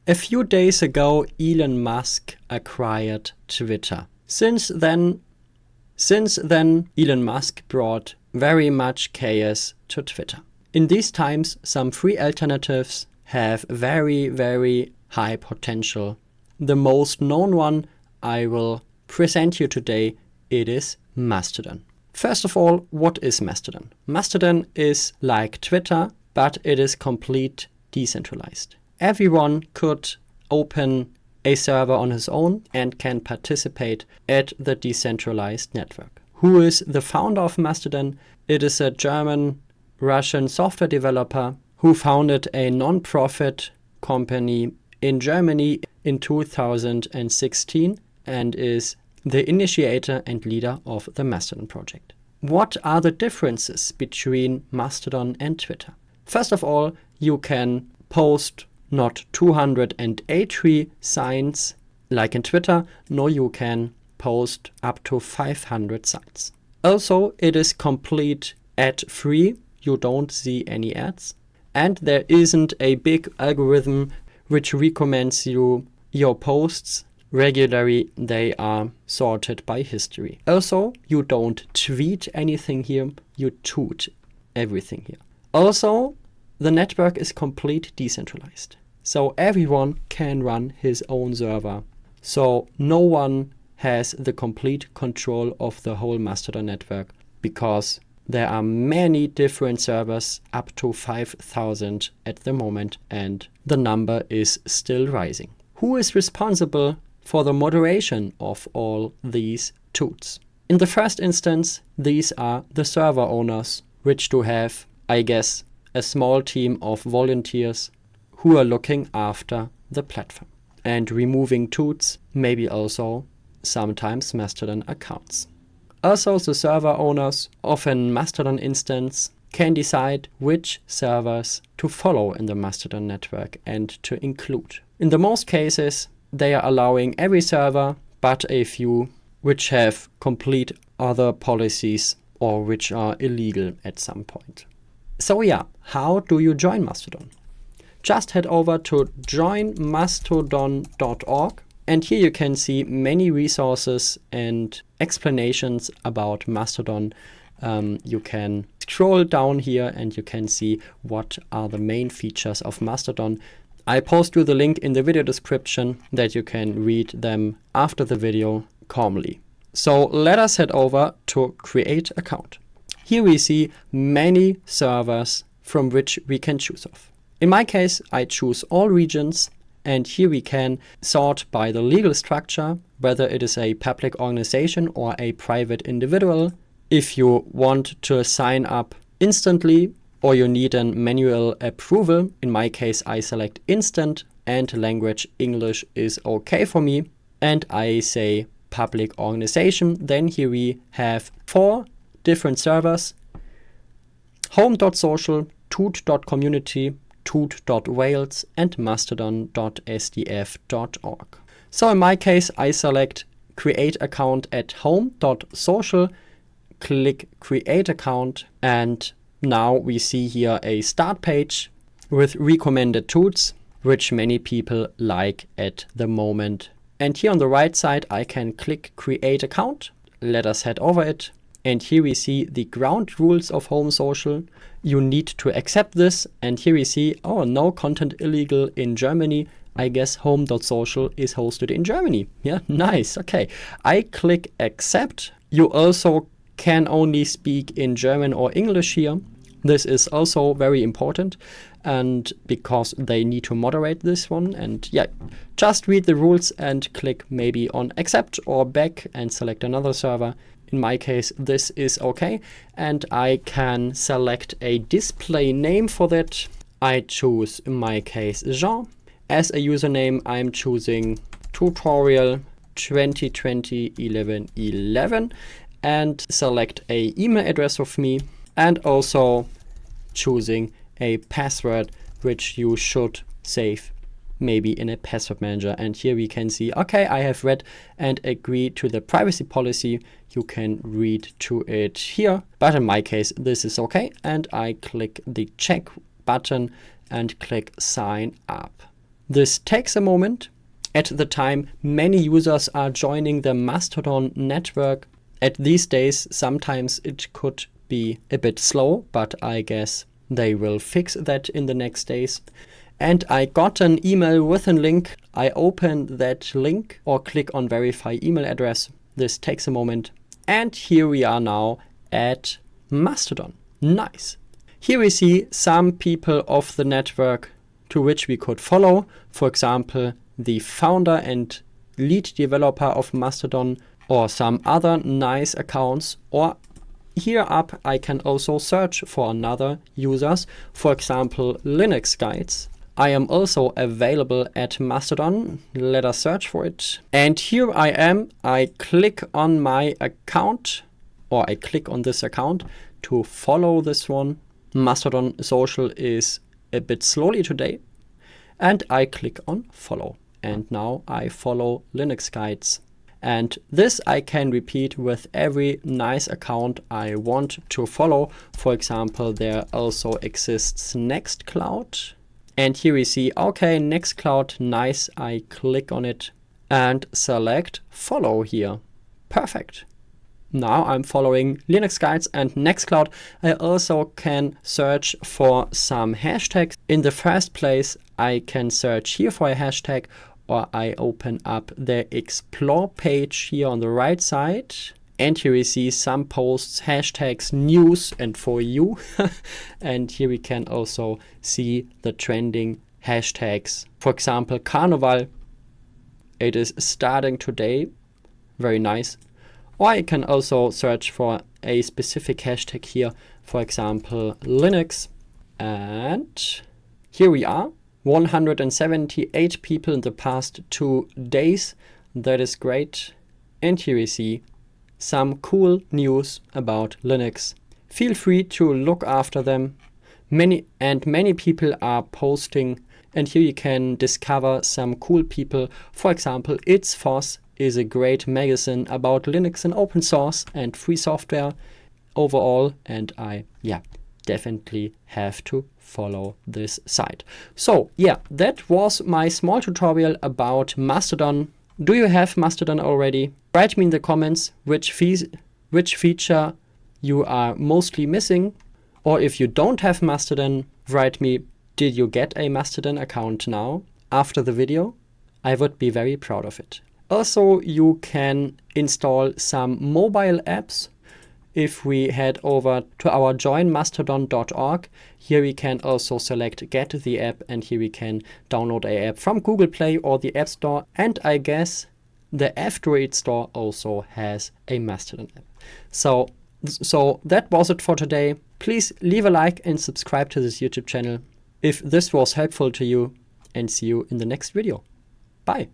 A few days ago, Elon Musk acquired Twitter. Since then, Elon Musk brought very much chaos to Twitter. In these times, some free alternatives have very, very high potential. The most known one I will present you today, it is Mastodon. First of all, what is Mastodon? Mastodon is like Twitter, but it is complete decentralized. Everyone could open a server on his own and can participate at the decentralized network. Who is the founder of Mastodon? It is a German-Russian software developer who founded a non-profit company in Germany in 2016 and is the initiator and leader of the Mastodon project. What are the differences between Mastodon and Twitter? First of all, you can post not 280 signs like in Twitter. No, you can post up to 500 signs. Also, it is complete ad-free. You don't see any ads. And there isn't a big algorithm which recommends you your posts regularly. They are sorted by history. Also, you don't tweet anything here. You toot everything here. Also, the network is complete decentralized. So everyone can run his own server. So no one has the complete control of the whole Mastodon network because there are many different servers, up to 5,000 at the moment, and the number is still rising. Who is responsible for the moderation of all these toots? In the first instance, these are the server owners, which do have, I guess, a small team of volunteers who are looking after the platform and removing toots, maybe also sometimes Mastodon accounts. Also, the server owners of a Mastodon instance can decide which servers to follow in the Mastodon network and to include. In the most cases, they are allowing every server but a few which have complete other policies or which are illegal at some point. So yeah, how do you join Mastodon? Just head over to joinmastodon.org, and here you can see many resources and explanations about Mastodon. You can scroll down here and you can see what are the main features of Mastodon. I post you the link in the video description that you can read them after the video calmly. So let us head over to create account. Here we see many servers from which we can choose of. In my case, I choose all regions, and here we can sort by the legal structure, whether it is a public organization or a private individual. If you want to sign up instantly or you need a manual approval, in my case I select instant and language English is okay for me, and I say public organization. Then here we have 4 different servers: home.social, toot.community, toot.wales, and mastodon.sdf.org. So in my case, I select create account at home.social, click create account, and now we see here a start page with recommended toots, which many people like at the moment. And here on the right side, I can click create account. Let us head over it. And here we see the ground rules of Home Social. You need to accept this. And here we see, oh, no content illegal in Germany. I guess home.social is hosted in Germany. Yeah, nice. Okay, I click accept. You also can only speak in German or English here. This is also very important, and because they need to moderate this one. And yeah, just read the rules and click maybe on accept or back and select another server. In my case, this is okay. And I can select a display name for that. I choose, in my case, Jean. As a username, I'm choosing tutorial 2020-11-11 and select a email address of me, and also choosing a password which you should save maybe in a password manager. And here we can see, okay, I have read and agreed to the privacy policy. You can read to it here, but in my case, this is okay. And I click the check button and click sign up. This takes a moment. At the time, many users are joining the Mastodon network. At these days, sometimes it could be a bit slow, but I guess they will fix that in the next days. And I got an email with a link. I open that link or click on verify email address. This takes a moment. And here we are now at Mastodon. Nice. Here we see some people of the network to which we could follow. For example, the founder and lead developer of Mastodon, or some other nice accounts. Or here up, I can also search for another users. For example, Linux guides. I am also available at Mastodon. Let us search for it. And here I am. I click on my account, or I click on this account to follow this one. Mastodon social is a bit slowly today. And I click on follow. And now I follow Linux guides. And this I can repeat with every nice account I want to follow. For example, there also exists Nextcloud. And here we see, okay, Nextcloud, nice. I click on it and select follow here. Perfect. Now I'm following Linux guides and Nextcloud. I also can search for some hashtags. In the first place, I can search here for a hashtag, or I open up the explore page here on the right side. And here we see some posts, hashtags, news, and for you. And here we can also see the trending hashtags. For example, Carnival. It is starting today. Very nice. Or I can also search for a specific hashtag here. For example, Linux. And here we are. 178 people in the past 2 days. That is great. And here we see some cool news about Linux. Feel free to look after them. Many people are posting, and here you can discover some cool people. For example, It's Foss is a great magazine about Linux and open source and free software overall, and I definitely have to follow this site. So that was my small tutorial about Mastodon. Do you have Mastodon already? Write me in the comments which feature you are mostly missing. Or if you don't have Mastodon, write me, did you get a Mastodon account now after the video? I would be very proud of it. Also, you can install some mobile apps. If we head over to our joinmastodon.org, here we can also select get the app, and here we can download an app from Google Play or the App Store. And I guess the F-Droid store also has a Mastodon app. So that was it for today. Please leave a like and subscribe to this YouTube channel if this was helpful to you, and see you in the next video. Bye.